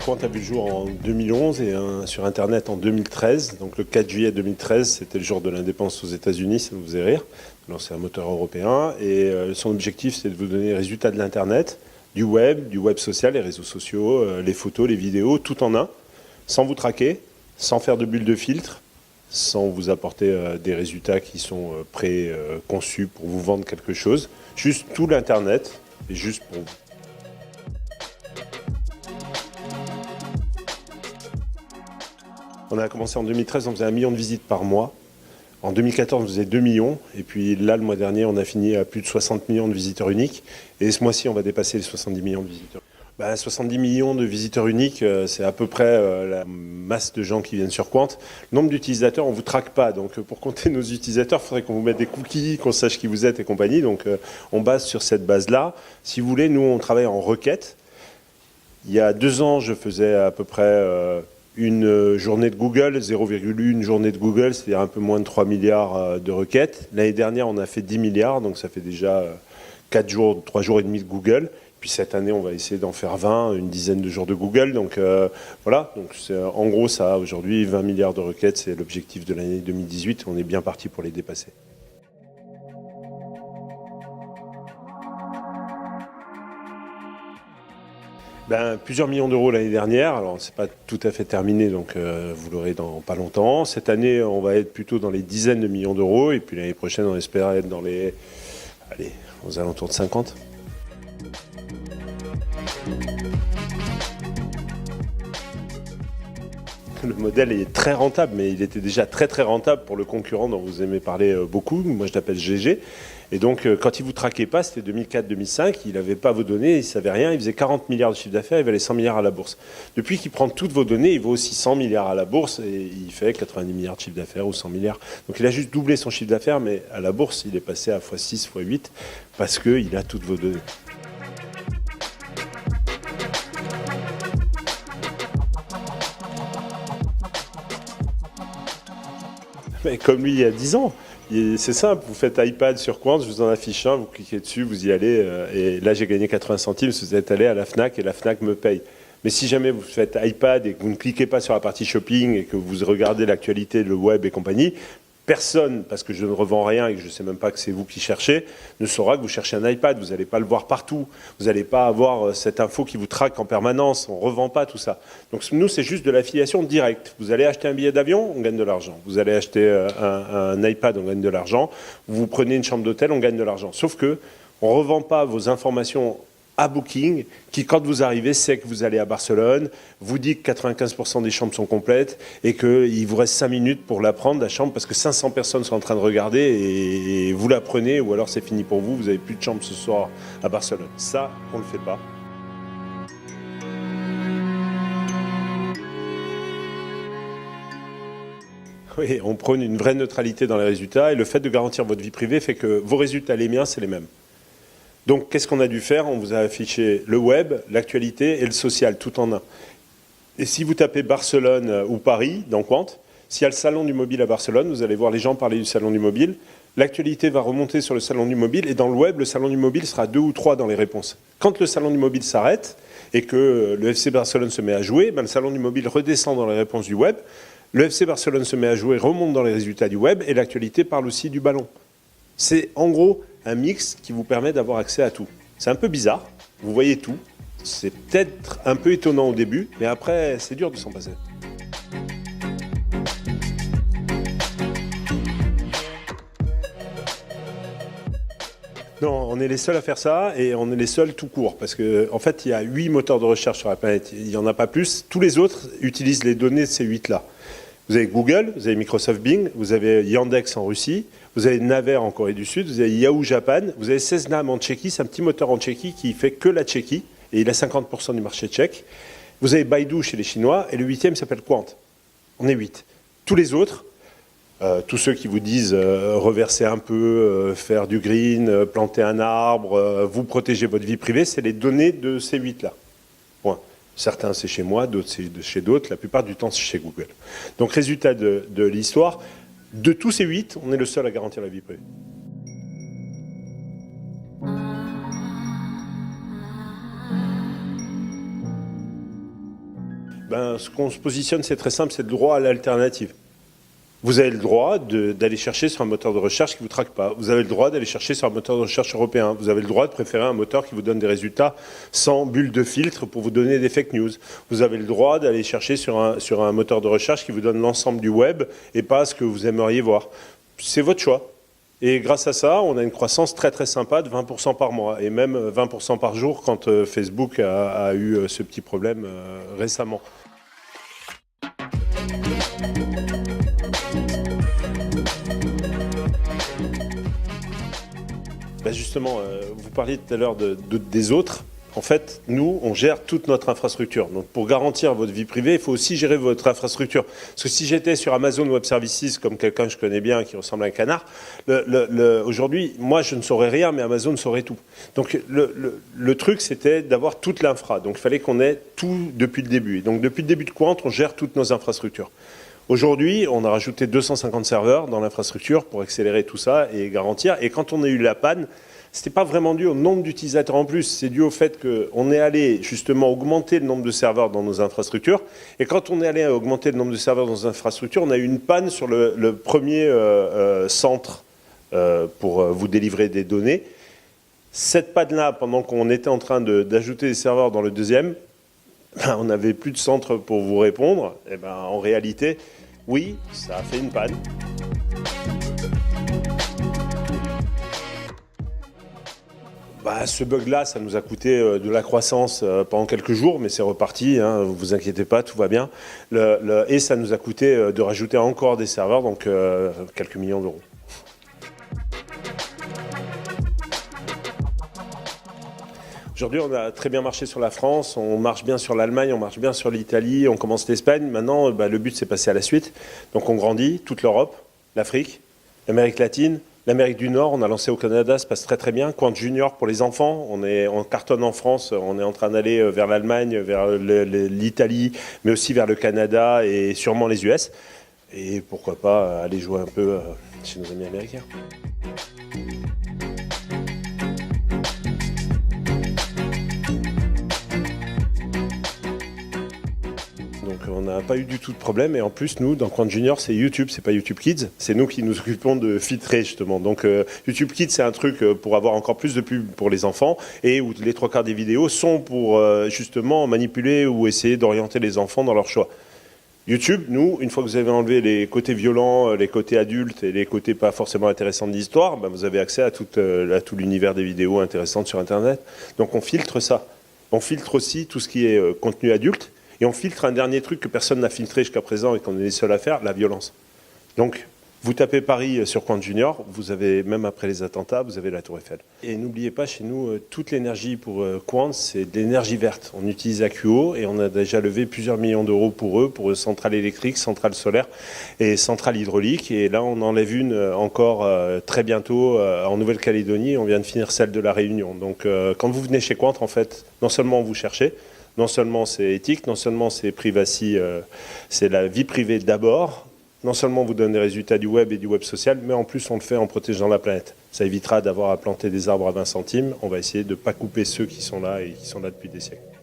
Quant a vu le jour en 2011 et sur Internet en 2013. Donc le 4 juillet 2013, c'était le jour de l'indépendance aux États-Unis, ça vous faisait rire. Alors c'est un moteur européen et son objectif, c'est de vous donner les résultats de l'Internet, du web social, les réseaux sociaux, les photos, les vidéos, tout en un, sans vous traquer, sans faire de bulles de filtre, sans vous apporter des résultats qui sont préconçus pour vous vendre quelque chose. Juste tout l'Internet et juste pour vous. On a commencé en 2013, on faisait 1 million de visites par mois. En 2014, on faisait 2 millions. Et puis là, le mois dernier, on a fini à plus de 60 millions de visiteurs uniques. Et ce mois-ci, on va dépasser les 70 millions de visiteurs. 70 millions de visiteurs uniques, c'est à peu près la masse de gens qui viennent sur Quant. Le nombre d'utilisateurs, on ne vous traque pas. Donc pour compter nos utilisateurs, il faudrait qu'on vous mette des cookies, qu'on sache qui vous êtes et compagnie. Donc on base sur cette base-là. Si vous voulez, nous, on travaille en requête. Il y a 2 ans, je faisais à peu près une journée de Google, 0,1 journée de Google, c'est-à-dire un peu moins de 3 milliards de requêtes. L'année dernière, on a fait 10 milliards, donc ça fait déjà 4 jours, 3 jours et demi de Google. Puis cette année, on va essayer d'en faire 20, une dizaine de jours de Google. Donc voilà, donc en gros, ça, aujourd'hui, 20 milliards de requêtes, c'est l'objectif de l'année 2018. On est bien parti pour les dépasser. Plusieurs millions d'euros l'année dernière. Alors, c'est pas tout à fait terminé, donc vous l'aurez dans pas longtemps. Cette année, on va être plutôt dans les dizaines de millions d'euros. Et puis l'année prochaine, on espère être dans les, allez, aux alentours de 50. Le modèle est très rentable, mais il était déjà très très rentable pour le concurrent dont vous aimez parler beaucoup. Moi, je l'appelle GG. Et donc, quand il ne vous traquait pas, c'était 2004-2005, il n'avait pas vos données, il ne savait rien, il faisait 40 milliards de chiffre d'affaires, il valait 100 milliards à la bourse. Depuis qu'il prend toutes vos données, il vaut aussi 100 milliards à la bourse et il fait 90 milliards de chiffre d'affaires ou 100 milliards. Donc, il a juste doublé son chiffre d'affaires, mais à la bourse, il est passé à x6, x8 parce qu'il a toutes vos données. Mais comme lui il y a 10 ans. C'est simple, vous faites iPad sur Quant, je vous en affiche un, vous cliquez dessus, vous y allez, et là j'ai gagné 80 centimes, vous êtes allé à la FNAC et la FNAC me paye. Mais si jamais vous faites iPad et que vous ne cliquez pas sur la partie shopping et que vous regardez l'actualité, le web et compagnie, personne, parce que je ne revends rien et que je ne sais même pas que c'est vous qui cherchez, ne saura que vous cherchez un iPad. Vous n'allez pas le voir partout. Vous n'allez pas avoir cette info qui vous traque en permanence. On ne revend pas tout ça. Donc nous, c'est juste de l'affiliation directe. Vous allez acheter un billet d'avion, on gagne de l'argent. Vous allez acheter un iPad, on gagne de l'argent. Vous prenez une chambre d'hôtel, on gagne de l'argent. Sauf que on ne revend pas vos informations à Booking, qui quand vous arrivez sait que vous allez à Barcelone, vous dit que 95% des chambres sont complètes et qu'il vous reste 5 minutes pour la prendre, la chambre, parce que 500 personnes sont en train de regarder et vous la prenez, ou alors c'est fini pour vous, vous n'avez plus de chambre ce soir à Barcelone. Ça, on ne le fait pas. Oui, on prône une vraie neutralité dans les résultats et le fait de garantir votre vie privée fait que vos résultats, les miens, c'est les mêmes. Donc, qu'est-ce qu'on a dû faire? On vous a affiché le web, l'actualité et le social, tout en un. Et si vous tapez Barcelone ou Paris dans Quant, s'il y a le salon du mobile à Barcelone, vous allez voir les gens parler du salon du mobile. L'actualité va remonter sur le salon du mobile et dans le web, le salon du mobile sera 2 ou 3 dans les réponses. Quand le salon du mobile s'arrête et que le FC Barcelone se met à jouer, le salon du mobile redescend dans les réponses du web. Le FC Barcelone se met à jouer, remonte dans les résultats du web et l'actualité parle aussi du ballon. C'est en gros un mix qui vous permet d'avoir accès à tout. C'est un peu bizarre, vous voyez tout. C'est peut-être un peu étonnant au début, mais après, c'est dur de s'en passer. Non, on est les seuls à faire ça et on est les seuls tout court parce qu'en fait, il y a 8 moteurs de recherche sur la planète. Il n'y en a pas plus. Tous les autres utilisent les données de ces 8-là. Vous avez Google, vous avez Microsoft Bing, vous avez Yandex en Russie, vous avez Naver en Corée du Sud, vous avez Yahoo Japan, vous avez Seznam en Tchéquie, c'est un petit moteur en Tchéquie qui fait que la Tchéquie, et il a 50% du marché tchèque. Vous avez Baidu chez les Chinois, et le 8e s'appelle Quant. On est 8. Tous les autres, tous ceux qui vous disent reverser un peu, faire du green, planter un arbre, vous protéger votre vie privée, c'est les données de ces 8-là. Point. Certains, c'est chez moi, d'autres, c'est chez d'autres. La plupart du temps, c'est chez Google. Donc, résultat de l'histoire, de tous ces 8, on est le seul à garantir la vie privée. Ce qu'on se positionne, c'est très simple, c'est le droit à l'alternative. Vous avez le droit d'aller chercher sur un moteur de recherche qui ne vous traque pas. Vous avez le droit d'aller chercher sur un moteur de recherche européen. Vous avez le droit de préférer un moteur qui vous donne des résultats sans bulle de filtre pour vous donner des fake news. Vous avez le droit d'aller chercher sur un moteur de recherche qui vous donne l'ensemble du web et pas ce que vous aimeriez voir. C'est votre choix. Et grâce à ça, on a une croissance très très sympa de 20% par mois et même 20% par jour quand Facebook a eu ce petit problème récemment. Justement, vous parliez tout à l'heure des autres. En fait, nous, on gère toute notre infrastructure. Donc, pour garantir votre vie privée, il faut aussi gérer votre infrastructure. Parce que si j'étais sur Amazon Web Services, comme quelqu'un que je connais bien, qui ressemble à un canard, aujourd'hui, moi, je ne saurais rien, mais Amazon saurait tout. Donc, le truc, c'était d'avoir toute l'infra. Donc, il fallait qu'on ait tout depuis le début. Et donc, depuis le début de Quant, on gère toutes nos infrastructures. Aujourd'hui, on a rajouté 250 serveurs dans l'infrastructure pour accélérer tout ça et garantir. Et quand on a eu la panne, ce n'était pas vraiment dû au nombre d'utilisateurs en plus, c'est dû au fait qu'on est allé justement augmenter le nombre de serveurs dans nos infrastructures. Et quand on est allé augmenter le nombre de serveurs dans nos infrastructures, on a eu une panne sur le premier centre pour vous délivrer des données. Cette panne-là, pendant qu'on était en train d'ajouter des serveurs dans le deuxième, on n'avait plus de centre pour vous répondre. Et en réalité, oui, ça a fait une panne. Ce bug-là, ça nous a coûté de la croissance pendant quelques jours, mais c'est reparti, hein, vous vous inquiétez pas, tout va bien. Et ça nous a coûté de rajouter encore des serveurs, donc quelques millions d'euros. Aujourd'hui, on a très bien marché sur la France, on marche bien sur l'Allemagne, on marche bien sur l'Italie, on commence l'Espagne. Maintenant, le but, c'est passer à la suite. Donc on grandit, toute l'Europe, l'Afrique, l'Amérique latine, l'Amérique du Nord. On a lancé au Canada, ça se passe très très bien. Quant Junior pour les enfants, on cartonne en France, on est en train d'aller vers l'Allemagne, vers l'Italie, mais aussi vers le Canada et sûrement les US. Et pourquoi pas aller jouer un peu chez nos amis américains. Donc on n'a pas eu du tout de problème et en plus nous dans Quant Junior c'est YouTube, c'est pas YouTube Kids, c'est nous qui nous occupons de filtrer justement. Donc YouTube Kids c'est un truc pour avoir encore plus de pubs pour les enfants et où les 3/4 des vidéos sont pour justement manipuler ou essayer d'orienter les enfants dans leur choix. YouTube, nous, une fois que vous avez enlevé les côtés violents, les côtés adultes et les côtés pas forcément intéressants de l'histoire, vous avez accès à tout l'univers des vidéos intéressantes sur Internet. Donc on filtre ça. On filtre aussi tout ce qui est contenu adulte. Et on filtre un dernier truc que personne n'a filtré jusqu'à présent et qu'on est les seuls à faire, la violence. Donc, vous tapez Paris sur Quant Junior, vous avez, même après les attentats, vous avez la Tour Eiffel. Et n'oubliez pas, chez nous, toute l'énergie pour Quant, c'est de l'énergie verte. On utilise AQO et on a déjà levé plusieurs millions d'euros pour eux, pour centrales électriques, centrales solaires et centrales hydrauliques. Et là, on enlève une encore très bientôt en Nouvelle-Calédonie. On vient de finir celle de la Réunion. Donc, quand vous venez chez Quant, en fait, non seulement vous cherchez, non seulement c'est éthique, non seulement c'est privacy, c'est la vie privée d'abord, non seulement on vous donne des résultats du web et du web social, mais en plus on le fait en protégeant la planète. Ça évitera d'avoir à planter des arbres à 20 centimes. On va essayer de ne pas couper ceux qui sont là et qui sont là depuis des siècles.